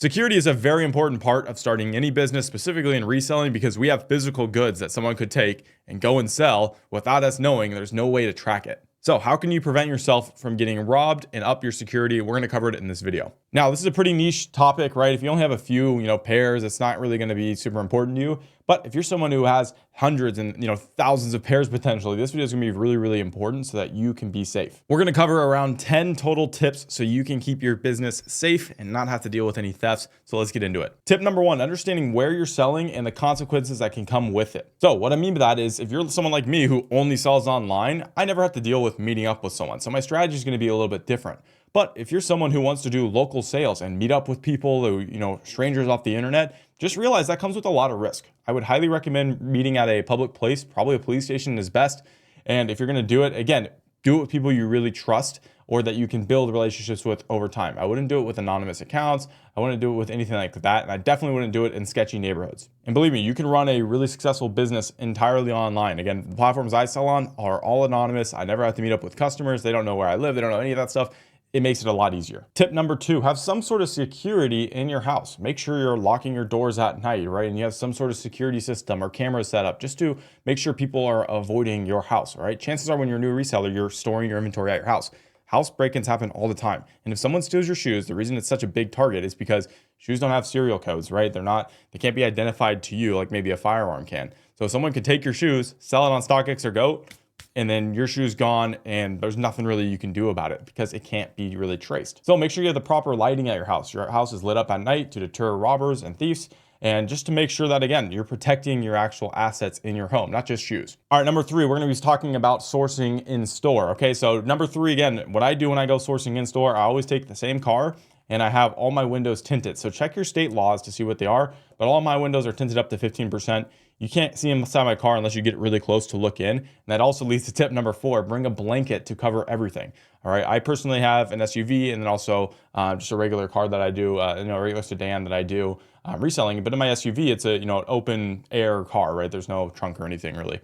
Security is a very important part of starting any business, specifically in reselling, because we have physical goods that someone could take and go and sell without us knowing. There's no way to track it. So how can you prevent yourself from getting robbed and up your security? We're going to cover it in this video. Now, this is a pretty niche topic, right? If you only have a few, pairs, it's not really going to be super important to you. But if you're someone who has hundreds and, thousands of pairs potentially, this video is going to be really, really important so that you can be safe. We're going to cover around 10 total tips so you can keep your business safe and not have to deal with any thefts. So let's get into it. Tip number one, understanding where you're selling and the consequences that can come with it. So what I mean by that is if you're someone like me who only sells online, I never have to deal with meeting up with someone. So my strategy is going to be a little bit different. But if you're someone who wants to do local sales and meet up with people who, strangers off the internet, just realize that comes with a lot of risk. I would highly recommend meeting at a public place. Probably a police station is best. And if you're going to do it, again, do it with people you really trust or that you can build relationships with over time. I wouldn't do it with anonymous accounts. I wouldn't do it with anything like that. And I definitely wouldn't do it in sketchy neighborhoods. And believe me, you can run a really successful business entirely online. Again, the platforms I sell on are all anonymous. I never have to meet up with customers. They don't know where I live. They don't know any of that stuff. It makes it a lot easier. Tip number two, have some sort of security in your house. Make sure you're locking your doors at night, right? And you have some sort of security system or camera set up just to make sure people are avoiding your house, right? Chances are when you're a new reseller, you're storing your inventory at your house. House break-ins happen all the time. And if someone steals your shoes, the reason it's such a big target is because shoes don't have serial codes, right? They can't be identified to you like maybe a firearm can. So someone could take your shoes, sell it on StockX or Goat, and then your shoe's gone and there's nothing really you can do about it because it can't be really traced. So make sure you have the proper lighting at your house. Your house is lit up at night to deter robbers and thieves. And just to make sure that, again, you're protecting your actual assets in your home, not just shoes. All right, number three, we're going to be talking about sourcing in store. Okay, so number three, again, what I do when I go sourcing in store, I always take the same car and I have all my windows tinted. So check your state laws to see what they are, but all my windows are tinted up to 15%. You can't see inside my car unless you get really close to look in. And that also leads to tip number four, bring a blanket to cover everything. All right, I personally have an SUV and then also just a regular car that I do, a regular sedan that I do reselling. But in my SUV, it's an open air car, right? There's no trunk or anything really.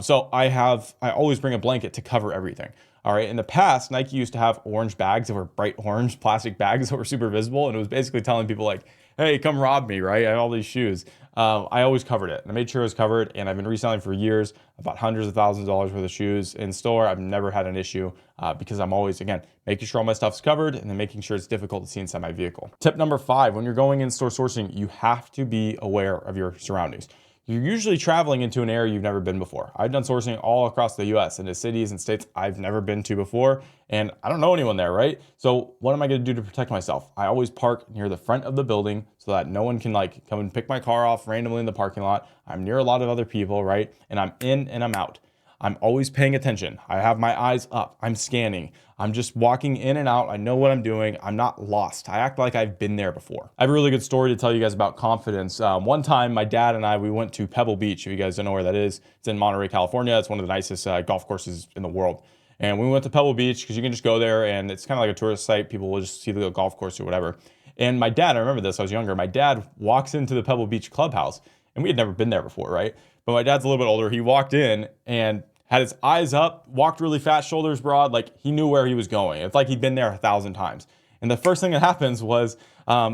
So I always bring a blanket to cover everything. All right, in the past, Nike used to have orange bags that were bright orange plastic bags that were super visible. And it was basically telling people like, hey, come rob me, right? I have all these shoes. I always covered it. And I made sure it was covered. And I've been reselling for years. I bought hundreds of thousands of dollars worth of shoes in store. I've never had an issue because I'm always, again, making sure all my stuff's covered and then making sure it's difficult to see inside my vehicle. Tip number five, when you're going in store sourcing, you have to be aware of your surroundings. You're usually traveling into an area you've never been before. I've done sourcing all across the US into cities and states I've never been to before, and I don't know anyone there, right? So what am I gonna do to protect myself? I always park near the front of the building so that no one can come and pick my car off randomly in the parking lot. I'm near a lot of other people, right? And I'm in and I'm out. I'm always paying attention. I have my eyes up. I'm scanning. I'm just walking in and out. I know what I'm doing. I'm not lost. I act like I've been there before. I have a really good story to tell you guys about confidence. One time, my dad and we went to Pebble Beach. If you guys don't know where that is, it's in Monterey, California. It's one of the nicest golf courses in the world. And we went to Pebble Beach because you can just go there and it's kind of like a tourist site. People will just see the golf course or whatever. And my dad, I remember this, I was younger. My dad walks into the Pebble Beach clubhouse and we had never been there before, right? But my dad's a little bit older. He walked in and had his eyes up, walked really fast, shoulders broad, like he knew where he was going. It's like he'd been there 1,000 times. And the first thing that happens was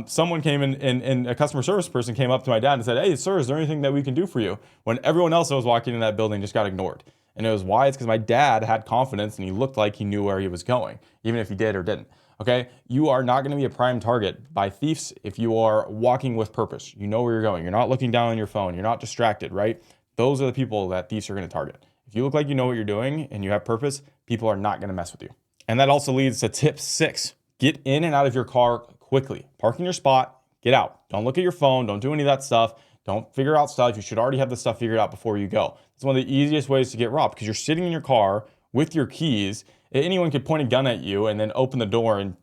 someone came in and a customer service person came up to my dad and said, hey, sir, is there anything that we can do for you? When everyone else that was walking in that building just got ignored. And it was why? It's because my dad had confidence and he looked like he knew where he was going, even if he did or didn't. Okay, you are not going to be a prime target by thieves if you are walking with purpose. You know where you're going. You're not looking down on your phone. You're not distracted, right? Those are the people that thieves are going to target. If you look like you know what you're doing and you have purpose, people are not going to mess with you. And that also leads to tip six. Get in and out of your car quickly. Park in your spot, get out. Don't look at your phone. Don't do any of that stuff. Don't figure out stuff. You should already have the stuff figured out before you go. It's one of the easiest ways to get robbed because you're sitting in your car with your keys. Anyone could point a gun at you and then open the door and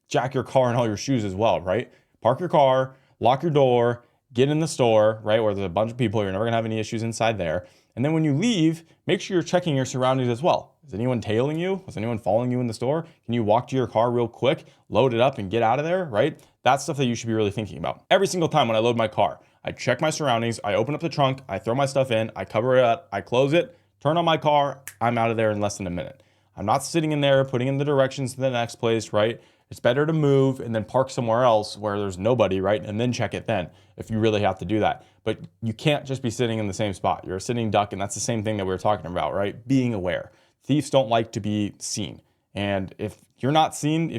jack your car and all your shoes as well, right? Park your car, lock your door, get in the store, right, where there's a bunch of people. You're never going to have any issues inside there. And then when you leave, make sure you're checking your surroundings as well. Is anyone tailing you? Was anyone following you in the store? Can you walk to your car real quick, load it up and get out of there, right? That's stuff that you should be really thinking about. Every single time when I load my car, I check my surroundings, I open up the trunk, I throw my stuff in, I cover it up, I close it, turn on my car, I'm out of there in less than a minute. I'm not sitting in there putting in the directions to the next place, right? It's better to move and then park somewhere else where there's nobody, right? And then check it then if you really have to do that. But you can't just be sitting in the same spot. You're a sitting duck, and that's the same thing that we were talking about, right? Being aware. Thieves don't like to be seen. And if you're not seeing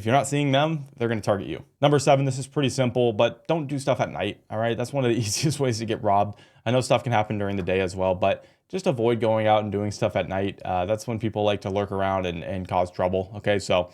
them, they're going to target you. Number 7, this is pretty simple, but don't do stuff at night. All right. That's one of the easiest ways to get robbed. I know stuff can happen during the day as well, but just avoid going out and doing stuff at night. That's when people like to lurk around and cause trouble. Okay. So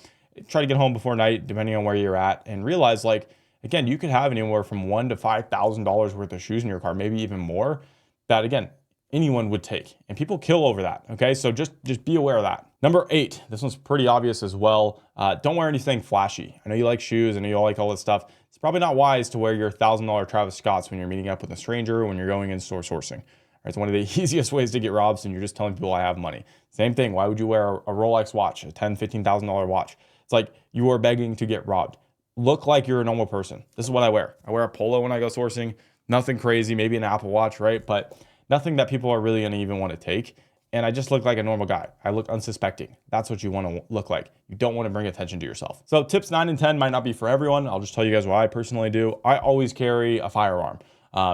try to get home before night, depending on where you're at, and realize, like, again, you could have anywhere from $1,000 to $5,000 worth of shoes in your car, maybe even more, that, again, anyone would take, and people kill over that. Okay. So just be aware of that. Number 8, this one's pretty obvious as well. Don't wear anything flashy. I know you like shoes. I know you all like all this stuff. It's probably not wise to wear your $1,000 Travis Scotts when you're meeting up with a stranger or when you're going in store sourcing. It's one of the easiest ways to get robbed, and you're just telling people I have money. Same thing. Why would you wear a Rolex watch, a $10,000, $15,000 watch? It's like you are begging to get robbed. Look like you're a normal person. This is what I wear. I wear a polo when I go sourcing. Nothing crazy, maybe an Apple Watch, right? But nothing that people are really going to even want to take. And I just look like a normal guy. I look unsuspecting. That's what you want to look like. You don't want to bring attention to yourself. So tips 9 and 10 might not be for everyone. I'll just tell you guys what I personally do. I always carry a firearm.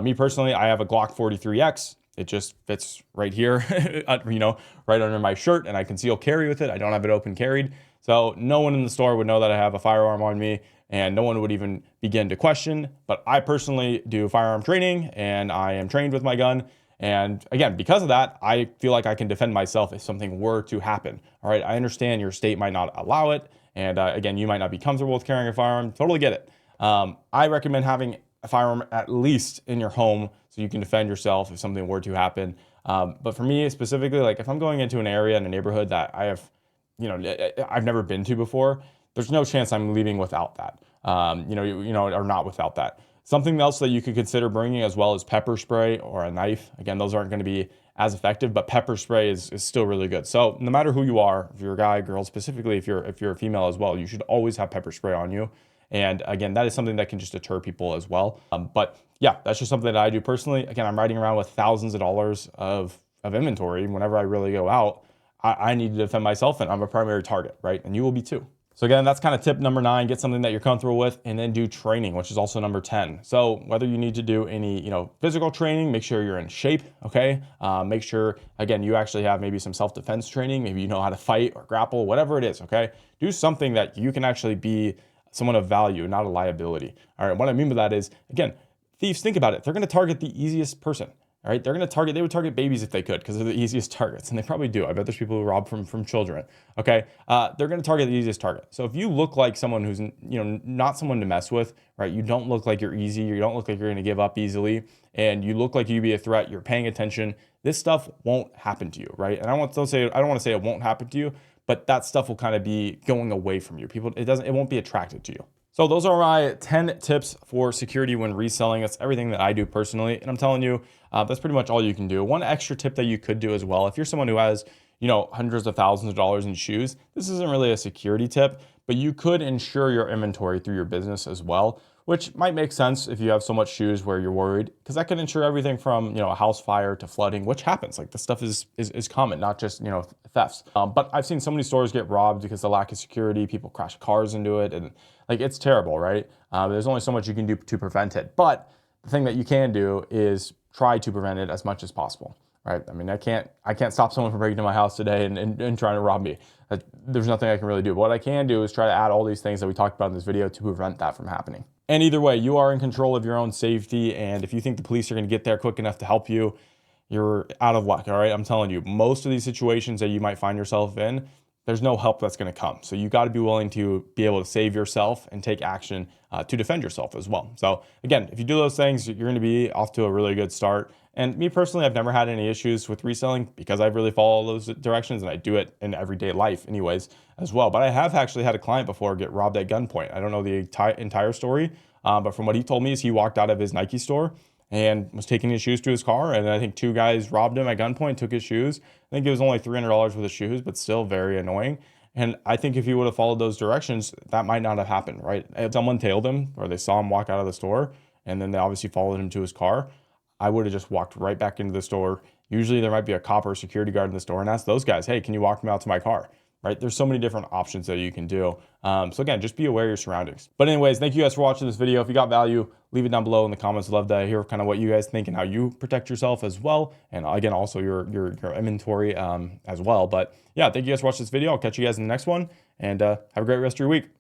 Me personally, I have a Glock 43X. It just fits right here, right under my shirt, and I conceal carry with it. I don't have it open carried. So no one in the store would know that I have a firearm on me, and no one would even begin to question. But I personally do firearm training, and I am trained with my gun. And again, because of that, I feel like I can defend myself if something were to happen. All right, I understand your state might not allow it. And again, you might not be comfortable with carrying a firearm. Totally get it. I recommend having a firearm at least in your home so you can defend yourself if something were to happen. But for me specifically, like if I'm going into an area in a neighborhood that I've never been to before, there's no chance I'm leaving without that. Or not without that. Something else that you could consider bringing as well is pepper spray or a knife. Again, those aren't going to be as effective, but pepper spray is still really good. So no matter who you are, if you're a guy, girl, specifically if you're a female as well, you should always have pepper spray on you. And again, that is something that can just deter people as well. But yeah, that's just something that I do personally. Again, I'm riding around with thousands of dollars of inventory. Whenever I really go out, I need to defend myself, and I'm a primary target, right? And you will be too. So again, that's kind of tip number 9, get something that you're comfortable with, and then do training, which is also number 10. So whether you need to do any, physical training, make sure you're in shape. Okay. Make sure, again, you actually have maybe some self-defense training. Maybe you know how to fight or grapple, whatever it is. Okay. Do something that you can actually be someone of value, not a liability. All right. What I mean by that is, again, thieves, think about it. They're going to target the easiest person. All right, they would target babies if they could because they're the easiest targets, and they probably do. I bet there's people who rob from children. Okay, they're going to target the easiest target. So if you look like someone who's not someone to mess with, right? You don't look like you're easy. You don't look like you're going to give up easily, and you look like you'd be a threat. You're paying attention. This stuff won't happen to you, right? And I don't want to say it won't happen to you, but that stuff will kind of be going away from you. It won't be attracted to you. So those are my 10 tips for security when reselling. That's everything that I do personally. And I'm telling you, that's pretty much all you can do. One extra tip that you could do as well, if you're someone who has, hundreds of thousands of dollars in shoes, this isn't really a security tip, but you could insure your inventory through your business as well, which might make sense if you have so much shoes where you're worried, because that can insure everything from, a house fire to flooding, which happens. Like this stuff is common, not just, thefts. But I've seen so many stores get robbed because of the lack of security. People crash cars into it, and it's terrible, right? There's only so much you can do to prevent it. But the thing that you can do is try to prevent it as much as possible, right? I mean, I can't stop someone from breaking into my house today and trying to rob me. There's nothing I can really do. But what I can do is try to add all these things that we talked about in this video to prevent that from happening. And either way, you are in control of your own safety. And if you think the police are going to get there quick enough to help you, you're out of luck, all right? I'm telling you, most of these situations that you might find yourself in, there's no help that's going to come. So you got to be willing to be able to save yourself and take action to defend yourself as well. So again, if you do those things, you're going to be off to a really good start. And me personally, I've never had any issues with reselling because I really follow those directions, and I do it in everyday life anyways as well. But I have actually had a client before get robbed at gunpoint. I don't know the entire story, but from what he told me is he walked out of his Nike store and was taking his shoes to his car. And I think 2 guys robbed him at gunpoint, took his shoes. I think it was only $300 worth of shoes, but still very annoying. And I think if he would have followed those directions, that might not have happened, right? If someone tailed him or they saw him walk out of the store and then they obviously followed him to his car, I would have just walked right back into the store. Usually there might be a cop or a security guard in the store and ask those guys, hey, can you walk me out to my car? right? There's so many different options that you can do. So again, just be aware of your surroundings. But anyways, thank you guys for watching this video. If you got value, leave it down below in the comments. I'd love to hear kind of what you guys think and how you protect yourself as well. And again, also your inventory as well. But yeah, thank you guys for watching this video. I'll catch you guys in the next one, and have a great rest of your week.